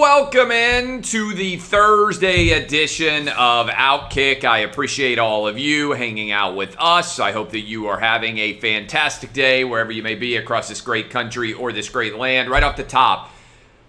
welcome in to the Thursday edition of OutKick. I appreciate all of you hanging out with us. I hope that you are having a fantastic day wherever you may be across this great country or this great land. Right off the top,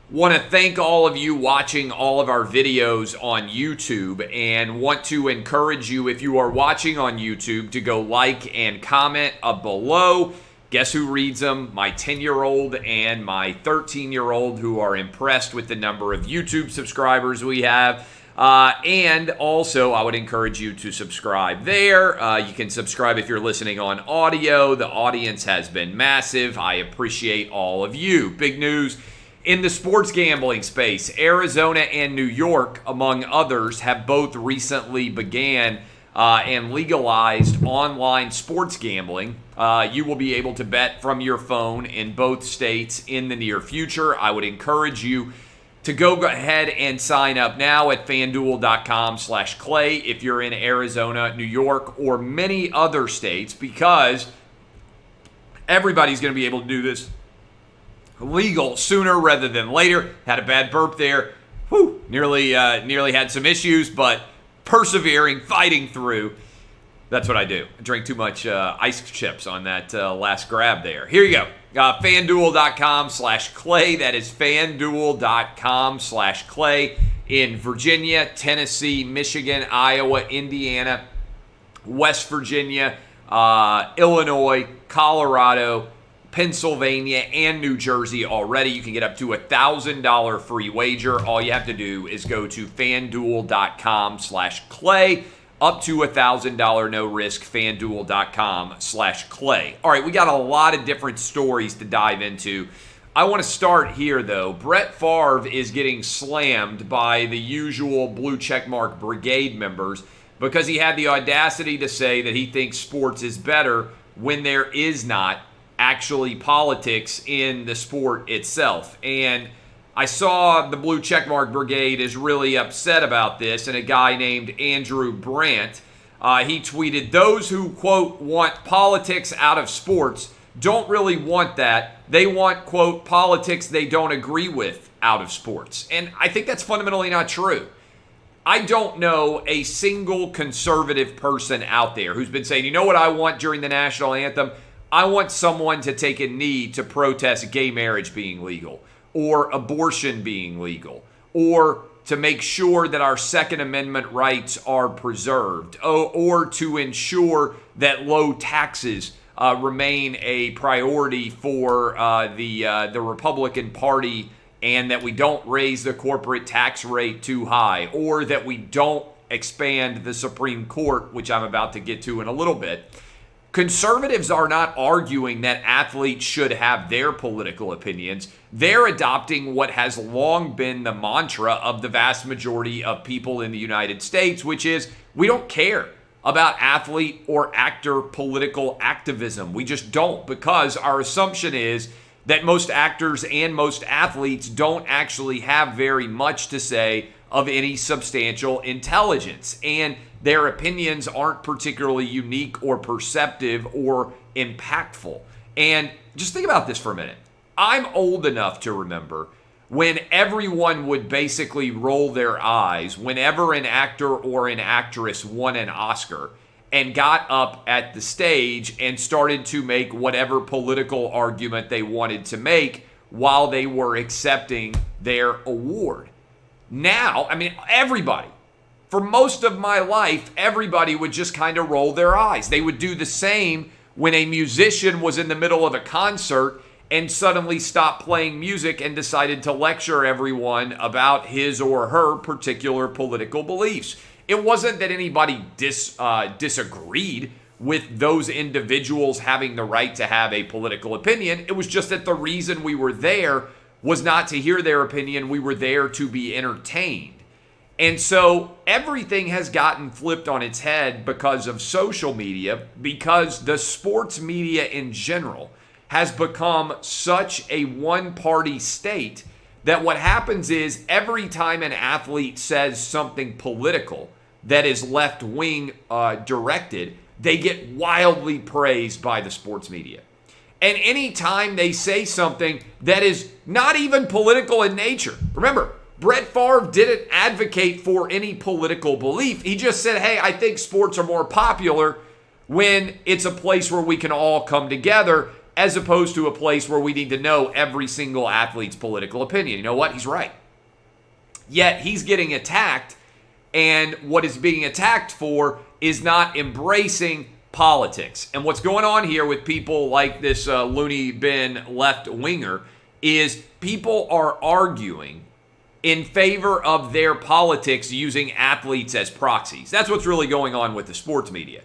want to thank all of you watching all of our videos on YouTube and want to encourage you, if you are watching on YouTube, to go like and comment below. Guess who reads them? My 10-year-old and my 13-year-old, who are impressed with the number of YouTube subscribers we have. And also, I would encourage you to subscribe there. You can subscribe if you're listening on audio. The audience has been massive. I appreciate all of you. Big news in the sports gambling space. Arizona and New York, among others, have both recently began and legalized online sports gambling. You will be able to bet from your phone in both states in the near future. I would encourage you to go ahead and sign up now at fanduel.com/clay if you're in Arizona, New York, or many other states, because everybody's going to be able to do this legal sooner rather than later. Had a bad burp there. Nearly had some issues, but persevering, fighting through. That's what I do. I drink too much ice chips on that last grab there. Here you go. FanDuel.com/clay. That is FanDuel.com/clay in Virginia, Tennessee, Michigan, Iowa, Indiana, West Virginia, Illinois, Colorado, Pennsylvania, and New Jersey already. You can get up to $1,000 free wager. All you have to do is go to FanDuel.com/clay. Up to $1,000 no risk, FanDuel.com/clay. All right, we got a lot of different stories to dive into. I want to start here, though. Brett Favre is getting slammed by the usual blue checkmark brigade members because he had the audacity to say that he thinks sports is better when there is not actually politics in the sport itself. And I saw the Blue Checkmark Brigade is really upset about this, and a guy named Andrew Brandt, he tweeted, "Those who, quote, want politics out of sports don't really want that. They want, quote, politics they don't agree with out of sports." And I think that's fundamentally not true. I don't know a single conservative person out there who's been saying, you know what I want during the national anthem? I want someone to take a knee to protest gay marriage being legal, or abortion being legal, or to make sure that our Second Amendment rights are preserved, or to ensure that low taxes remain a priority for the Republican Party, and that we don't raise the corporate tax rate too high, or that we don't expand the Supreme Court, which I'm about to get to in a little bit. Conservatives are not arguing that athletes should have their political opinions. They're adopting what has long been the mantra of the vast majority of people in the United States, which is we don't care about athlete or actor political activism. We just don't, because our assumption is that most actors and most athletes don't actually have very much to say of any substantial intelligence, and their opinions aren't particularly unique or perceptive or impactful. And just think about this for a minute. I'm old enough to remember when everyone would basically roll their eyes whenever an actor or an actress won an Oscar and got up at the stage and started to make whatever political argument they wanted to make while they were accepting their award. Now, I mean, everybody, for most of my life, everybody would just kind of roll their eyes. They would do the same when a musician was in the middle of a concert and suddenly stopped playing music and decided to lecture everyone about his or her particular political beliefs. It wasn't that anybody disagreed with those individuals having the right to have a political opinion. It was just that the reason we were there was not to hear their opinion. We were there to be entertained. And so everything has gotten flipped on its head because of social media, because the sports media in general has become such a one-party state that what happens is every time an athlete says something political that is left-wing directed, they get wildly praised by the sports media. And anytime they say something that is not even political in nature, remember, Brett Favre didn't advocate for any political belief. He just said, hey, I think sports are more popular when it's a place where we can all come together as opposed to a place where we need to know every single athlete's political opinion. You know what? He's right. Yet he's getting attacked, and what is being attacked for is not embracing politics. And what's going on here with people like this loony bin left-winger is people are arguing in favor of their politics using athletes as proxies. That's what's really going on with the sports media.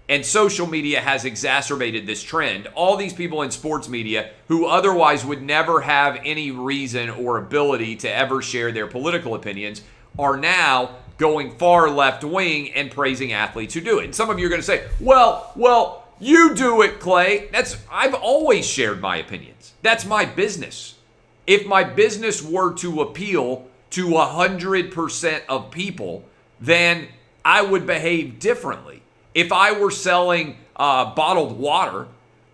And social media has exacerbated this trend. All these people in sports media who otherwise would never have any reason or ability to ever share their political opinions are now going far left wing and praising athletes who do it. And some of you are going to say, well, you do it, Clay. I've always shared my opinions. That's my business. If my business were to appeal to 100% of people, then I would behave differently. If I were selling bottled water,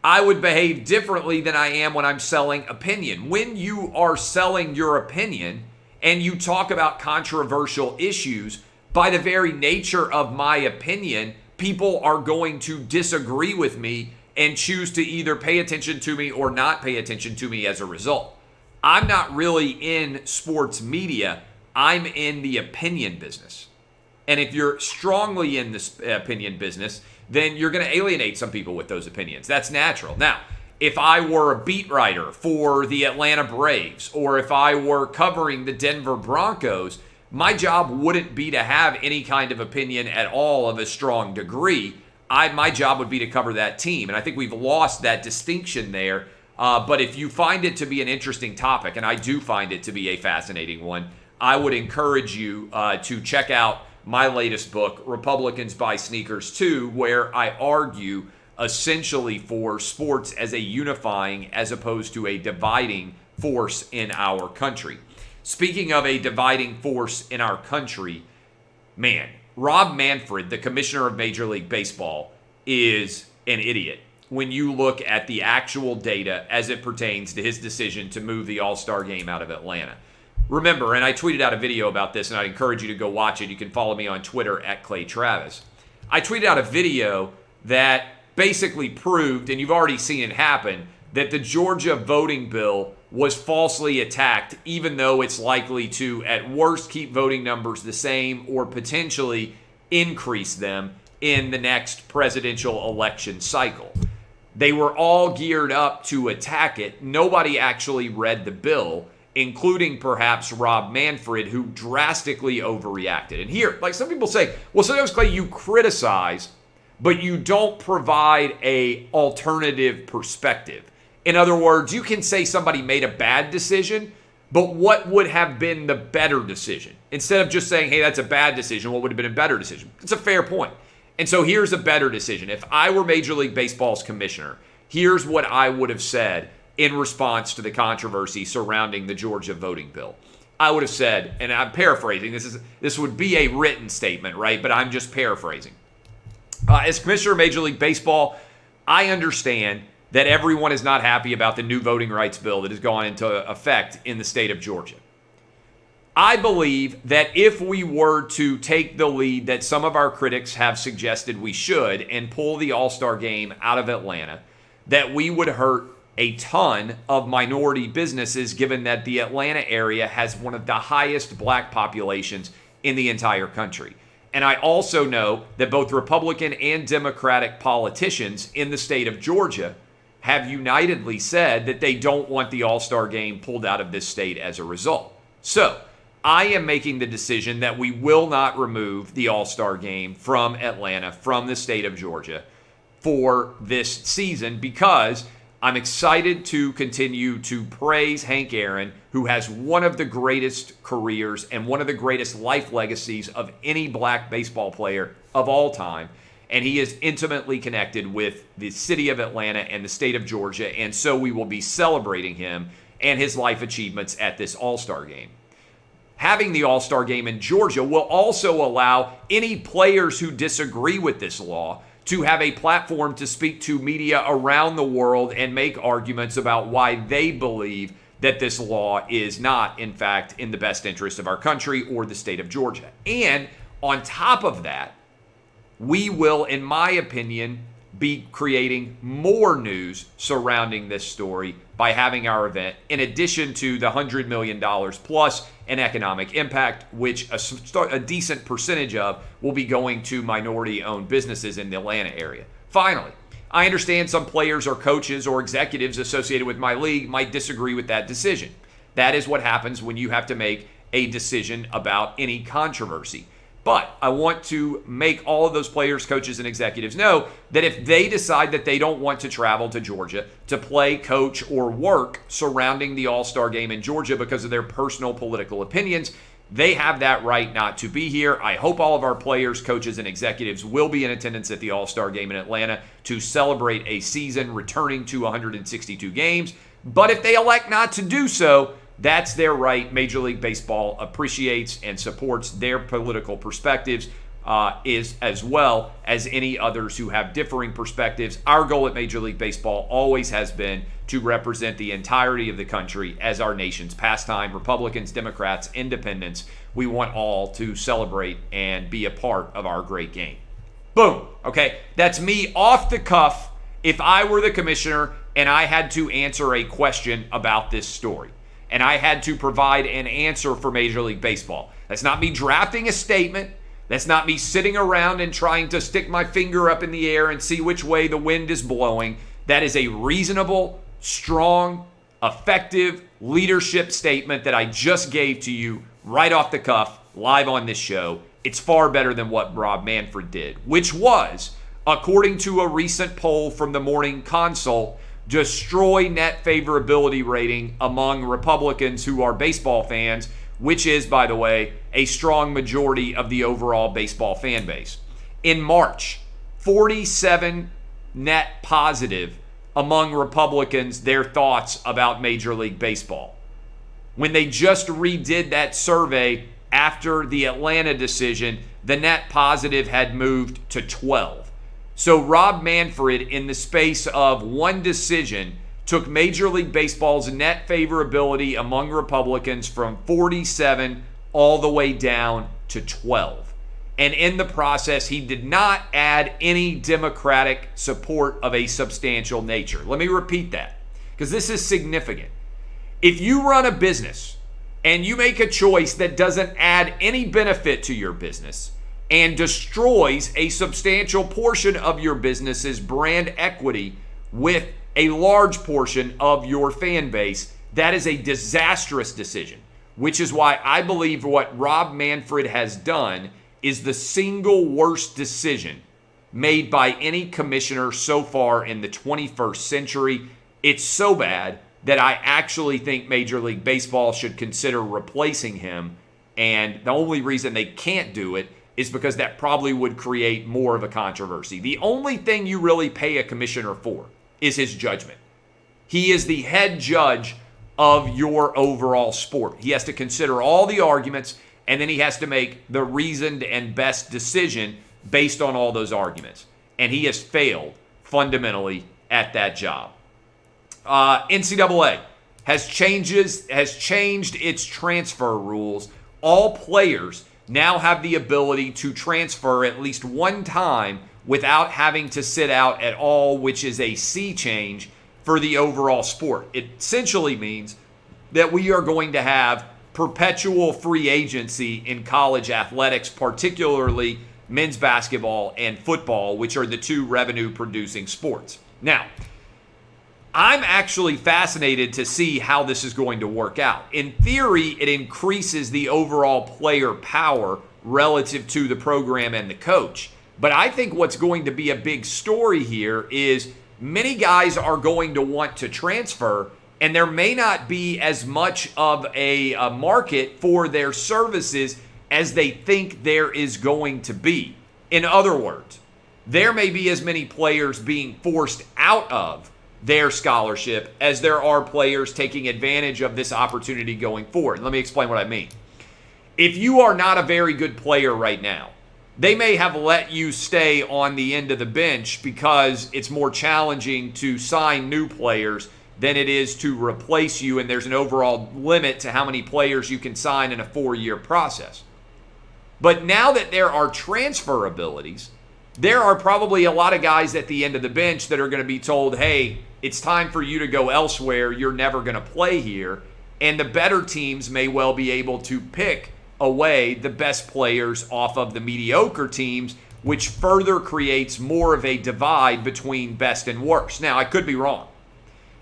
I would behave differently than I am when I'm selling opinion. When you are selling your opinion and you talk about controversial issues, by the very nature of my opinion, people are going to disagree with me and choose to either pay attention to me or not pay attention to me as a result. I'm not really in sports media. I'm in the opinion business. And if you're strongly in this opinion business, then you're going to alienate some people with those opinions. That's natural. Now, if I were a beat writer for the Atlanta Braves, or if I were covering the Denver Broncos, my job wouldn't be to have any kind of opinion at all of a strong degree. My job would be to cover that team. And I think we've lost that distinction there. But if you find it to be an interesting topic, and I do find it to be a fascinating one, I would encourage you to check out my latest book, Republicans Buy Sneakers Too, where I argue essentially for sports as a unifying as opposed to a dividing force in our country. Speaking of a dividing force in our country, man, Rob Manfred, the commissioner of Major League Baseball, is an idiot when you look at the actual data as it pertains to his decision to move the All-Star Game out of Atlanta. Remember, and I tweeted out a video about this, and I'd encourage you to go watch it. You can follow me on Twitter at Clay Travis. I tweeted out a video that basically proved, and you've already seen it happen, that the Georgia voting bill was falsely attacked, even though it's likely to, at worst, keep voting numbers the same or potentially increase them in the next presidential election cycle. They were all geared up to attack it. Nobody actually read the bill, including perhaps Rob Manfred, who drastically overreacted. And here, like some people say, well, sometimes, Clay, you criticize, but you don't provide an alternative perspective. In other words, you can say somebody made a bad decision, but what would have been the better decision? Instead of just saying, hey, that's a bad decision, what would have been a better decision? It's a fair point. And so here's a better decision. If I were Major League Baseball's commissioner, here's what I would have said in response to the controversy surrounding the Georgia voting bill. I would have said, and I'm paraphrasing, this would be a written statement, right? But I'm just paraphrasing. As commissioner of Major League Baseball, I understand that everyone is not happy about the new voting rights bill that has gone into effect in the state of Georgia. I believe that if we were to take the lead that some of our critics have suggested we should and pull the All-Star Game out of Atlanta, that we would hurt a ton of minority businesses, given that the Atlanta area has one of the highest black populations in the entire country. And I also know that both Republican and Democratic politicians in the state of Georgia have unitedly said that they don't want the All-Star Game pulled out of this state as a result. So I am making the decision that we will not remove the All-Star Game from Atlanta, from the state of Georgia, for this season, because I'm excited to continue to praise Hank Aaron, who has one of the greatest careers and one of the greatest life legacies of any black baseball player of all time. And he is intimately connected with the city of Atlanta and the state of Georgia, and so we will be celebrating him and his life achievements at this All-Star Game. Having the All-Star Game in Georgia will also allow any players who disagree with this law to have a platform to speak to media around the world and make arguments about why they believe that this law is not, in fact, in the best interest of our country or the state of Georgia. And on top of that, we will, in my opinion, be creating more news surrounding this story by having our event, in addition to the $100 million plus an economic impact, which a decent percentage of will be going to minority-owned businesses in the Atlanta area. Finally, I understand some players or coaches or executives associated with my league might disagree with that decision. That is what happens when you have to make a decision about any controversy. But I want to make all of those players, coaches, and executives know that if they decide that they don't want to travel to Georgia to play, coach, or work surrounding the All-Star game in Georgia because of their personal political opinions, they have that right not to be here. I hope all of our players, coaches, and executives will be in attendance at the All-Star game in Atlanta to celebrate a season returning to 162 games. But if they elect not to do so, that's their right. Major League Baseball appreciates and supports their political perspectives as well as any others who have differing perspectives. Our goal at Major League Baseball always has been to represent the entirety of the country as our nation's pastime. Republicans, Democrats, Independents, we want all to celebrate and be a part of our great game. Boom. Okay, that's me off the cuff. If I were the commissioner and I had to answer a question about this story, and I had to provide an answer for Major League Baseball. That's not me drafting a statement. That's not me sitting around and trying to stick my finger up in the air and see which way the wind is blowing. That is a reasonable, strong, effective leadership statement that I just gave to you right off the cuff, live on this show. It's far better than what Rob Manfred did, which was, according to a recent poll from the Morning Consult, destroy net favorability rating among Republicans who are baseball fans, which is, by the way, a strong majority of the overall baseball fan base. In March, 47 net positive among Republicans, their thoughts about Major League Baseball. When they just redid that survey after the Atlanta decision, the net positive had moved to 12. So Rob Manfred, in the space of one decision, took Major League Baseball's net favorability among Republicans from 47 all the way down to 12. And in the process, he did not add any Democratic support of a substantial nature. Let me repeat that, because this is significant. If you run a business and you make a choice that doesn't add any benefit to your business, and destroys a substantial portion of your business's brand equity with a large portion of your fan base, that is a disastrous decision, which is why I believe what Rob Manfred has done is the single worst decision made by any commissioner so far in the 21st century. It's so bad that I actually think Major League Baseball should consider replacing him, and the only reason they can't do it is because that probably would create more of a controversy. The only thing you really pay a commissioner for is his judgment. He is the head judge of your overall sport. He has to consider all the arguments, and then he has to make the reasoned and best decision based on all those arguments. And he has failed fundamentally at that job. NCAA has changed its transfer rules. All players now have the ability to transfer at least one time without having to sit out at all, which is a sea change for the overall sport. It essentially means that we are going to have perpetual free agency in college athletics, particularly men's basketball and football, which are the two revenue-producing sports. Now, I'm actually fascinated to see how this is going to work out. In theory, it increases the overall player power relative to the program and the coach. But I think what's going to be a big story here is many guys are going to want to transfer, and there may not be as much of a market for their services as they think there is going to be. In other words, there may be as many players being forced out of their scholarship as there are players taking advantage of this opportunity going forward. Let me explain what I mean. If you are not a very good player right now, they may have let you stay on the end of the bench because it's more challenging to sign new players than it is to replace you, and there's an overall limit to how many players you can sign in a 4-year process. But now that there are transfer abilities, there are probably a lot of guys at the end of the bench that are going to be told, hey, it's time for you to go elsewhere. You're never going to play here. And the better teams may well be able to pick away the best players off of the mediocre teams, which further creates more of a divide between best and worst. Now, I could be wrong.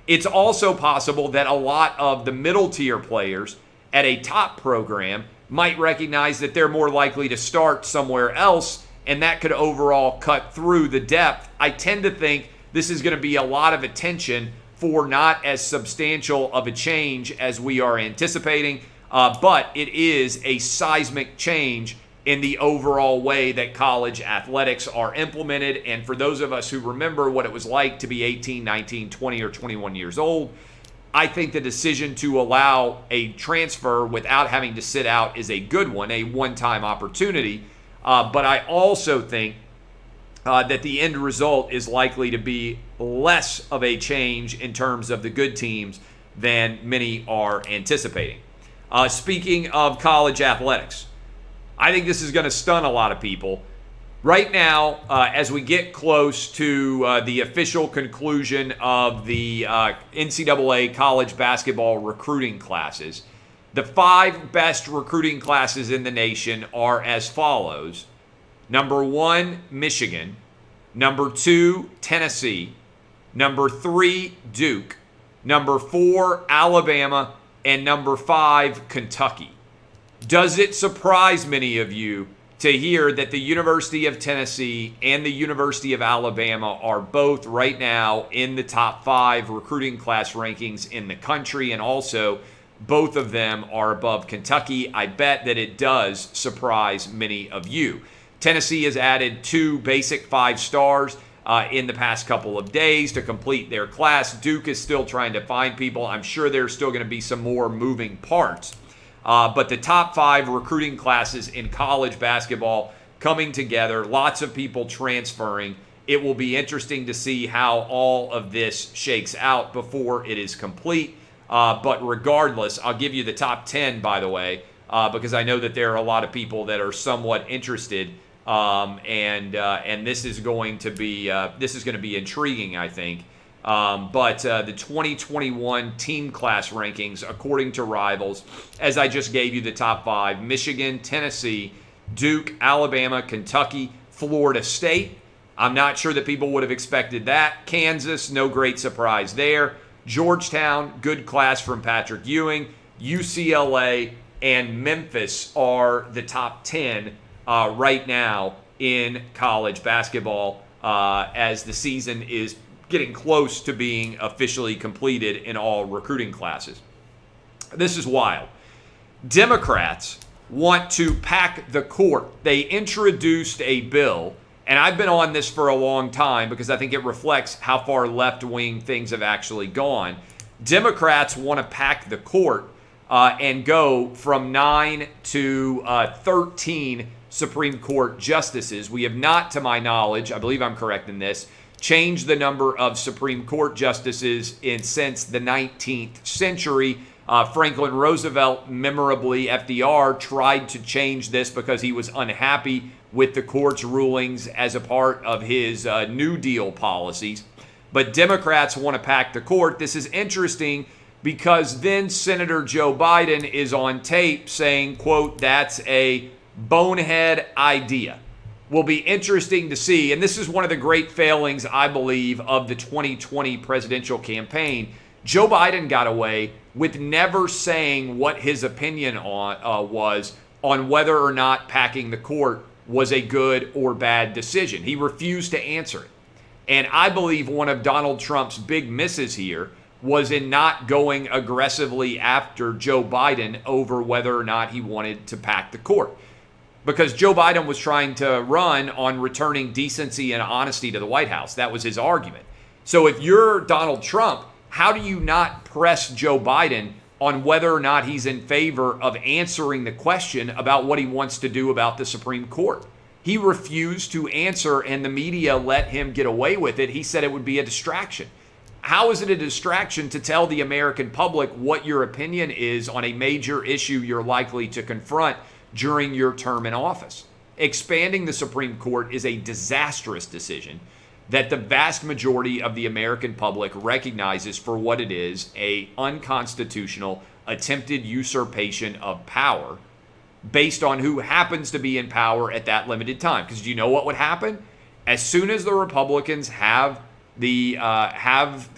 It's also possible that a lot of the middle tier players at a top program might recognize that they're more likely to start somewhere else, and that could overall cut through the depth. I tend to think this is going to be a lot of attention for not as substantial of a change as we are anticipating, but it is a seismic change in the overall way that college athletics are implemented. And for those of us who remember what it was like to be 18, 19, 20, or 21 years old, I think the decision to allow a transfer without having to sit out is a good one, a one-time opportunity. But I also think that the end result is likely to be less of a change in terms of the good teams than many are anticipating. Speaking of college athletics, I think this is going to stun a lot of people. Right now, as we get close to the official conclusion of the NCAA college basketball recruiting classes, the 5 best recruiting classes in the nation are as follows. Number 1, Michigan. Number 2, Tennessee. Number 3, Duke. Number 4, Alabama. And number 5, Kentucky. Does it surprise many of you to hear that the University of Tennessee and the University of Alabama are both right now in the top 5 recruiting class rankings in the country, and also both of them are above Kentucky? I bet that it does surprise many of you. Tennessee has added 2 basic 5 stars in the past couple of days to complete their class. Duke is still trying to find people. I'm sure there's still going to be some more moving parts. But the top 5 recruiting classes in college basketball coming together, lots of people transferring. It will be interesting to see how all of this shakes out before it is complete. But regardless, I'll give you the top 10, by the way, because I know that there are a lot of people that are somewhat interested. And this is going to be intriguing, I think. But the 2021 team class rankings, according to Rivals, as I just gave you the top 5, Michigan, Tennessee, Duke, Alabama, Kentucky, Florida State. I'm not sure that people would have expected that. Kansas, no great surprise there. Georgetown, good class from Patrick Ewing. UCLA and Memphis are the top 10 right now in college basketball as the season is getting close to being officially completed in all recruiting classes. This is wild. Democrats want to pack the court. They introduced a bill, and I've been on this for a long time because I think it reflects how far left-wing things have actually gone. Democrats want to pack the court and go from 9 to 13 Supreme Court justices. We have not, to my knowledge, I believe I'm correct in this, changed the number of Supreme Court justices since the 19th century. Franklin Roosevelt, memorably, FDR, tried to change this because he was unhappy with the court's rulings as a part of his New Deal policies. But Democrats want to pack the court. This is interesting because then Senator Joe Biden is on tape saying, quote, that's a bonehead idea. Will be interesting to see, and this is one of the great failings, I believe, of the 2020 presidential campaign. Joe Biden got away with never saying what his opinion was on whether or not packing the court was a good or bad decision. He refused to answer it. And I believe one of Donald Trump's big misses here was in not going aggressively after Joe Biden over whether or not he wanted to pack the court. Because Joe Biden was trying to run on returning decency and honesty to the White House. That was his argument. So if you're Donald Trump, how do you not press Joe Biden on whether or not he's in favor of answering the question about what he wants to do about the Supreme Court? He refused to answer, and the media let him get away with it. He said it would be a distraction. how is it a distraction to tell the American public what your opinion is on a major issue you're likely to confront during your term in office? Expanding the Supreme Court is a disastrous decision that the vast majority of the American public recognizes for what it is, a unconstitutional attempted usurpation of power based on who happens to be in power at that limited time. Because do you know what would happen? As soon as the Republicans have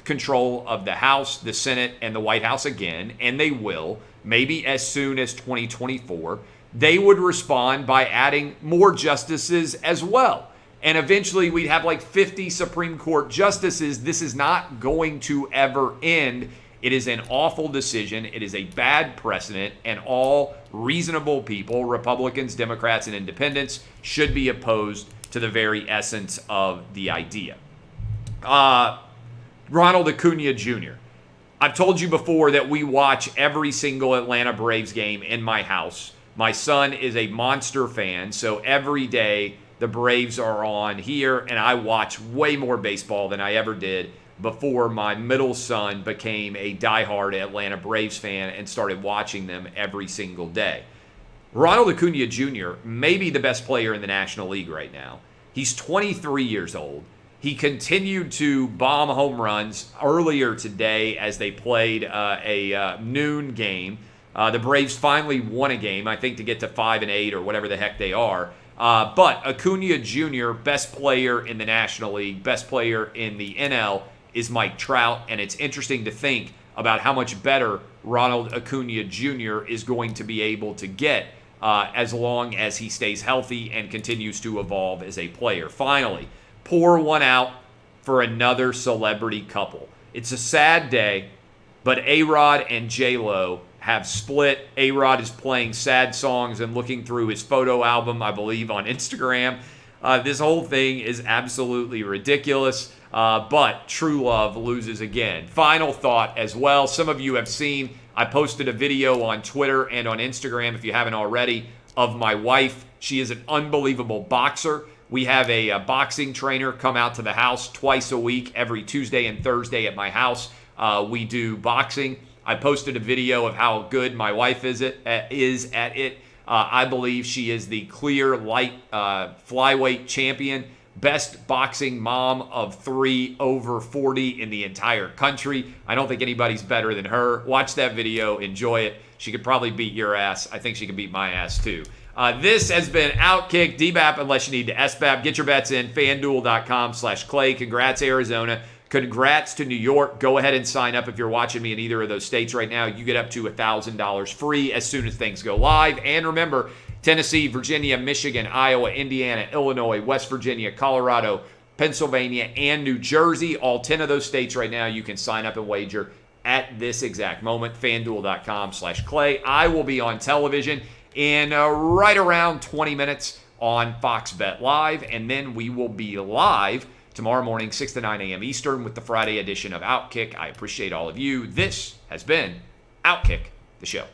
control of the House, the Senate, and the White House again, and they will, maybe as soon as 2024, they would respond by adding more justices as well. And eventually we'd have like 50 Supreme Court justices. This is not going to ever end. It is an awful decision. It is a bad precedent, and all reasonable people, Republicans, Democrats, and independents, should be opposed to the very essence of the idea. Ronald Acuna Jr. I've told you before that we watch every single Atlanta Braves game in my house. My son is a monster fan, so every day the Braves are on here, and I watch way more baseball than I ever did before my middle son became a diehard Atlanta Braves fan and started watching them every single day. Ronald Acuna Jr. may be the best player in the National League right now. He's 23 years old. He continued to bomb home runs earlier today as they played a noon game. The Braves finally won a game, I think, to get to 5-8 or whatever the heck they are. But Acuna Jr., best player in the National League, best player in the NL, is Mike Trout. And it's interesting to think about how much better Ronald Acuna Jr. is going to be able to get as long as he stays healthy and continues to evolve as a player. Finally, pour one out for another celebrity couple. It's a sad day, but ARod and JLo have split. ARod is playing sad songs and looking through his photo album, I believe, on Instagram. This whole thing is absolutely ridiculous, but true love loses again. Final thought as well. Some of you have seen, I posted a video on Twitter and on Instagram, if you haven't already, of my wife. She is an unbelievable boxer. We have a boxing trainer come out to the house twice a week, every Tuesday and Thursday at my house. We do boxing. I posted a video of how good my wife is at it. I believe she is the clear light flyweight champion, best boxing mom of 3 over 40 in the entire country. I don't think anybody's better than her. Watch that video. Enjoy it. She could probably beat your ass. I think she could beat my ass too. This has been OutKick, DBAP unless you need to SBAP. Get your bets in, FanDuel.com/Clay. Congrats, Arizona. Congrats to New York. Go ahead and sign up if you're watching me in either of those states right now. You get up to $1,000 free as soon as things go live. And remember, Tennessee, Virginia, Michigan, Iowa, Indiana, Illinois, West Virginia, Colorado, Pennsylvania, and New Jersey. All 10 of those states right now, you can sign up and wager at this exact moment. FanDuel.com/Clay. I will be on television in right around 20 minutes on Fox Bet Live. And then we will be live tomorrow morning, 6 to 9 a.m. Eastern, with the Friday edition of OutKick. I appreciate all of you. This has been OutKick the Show.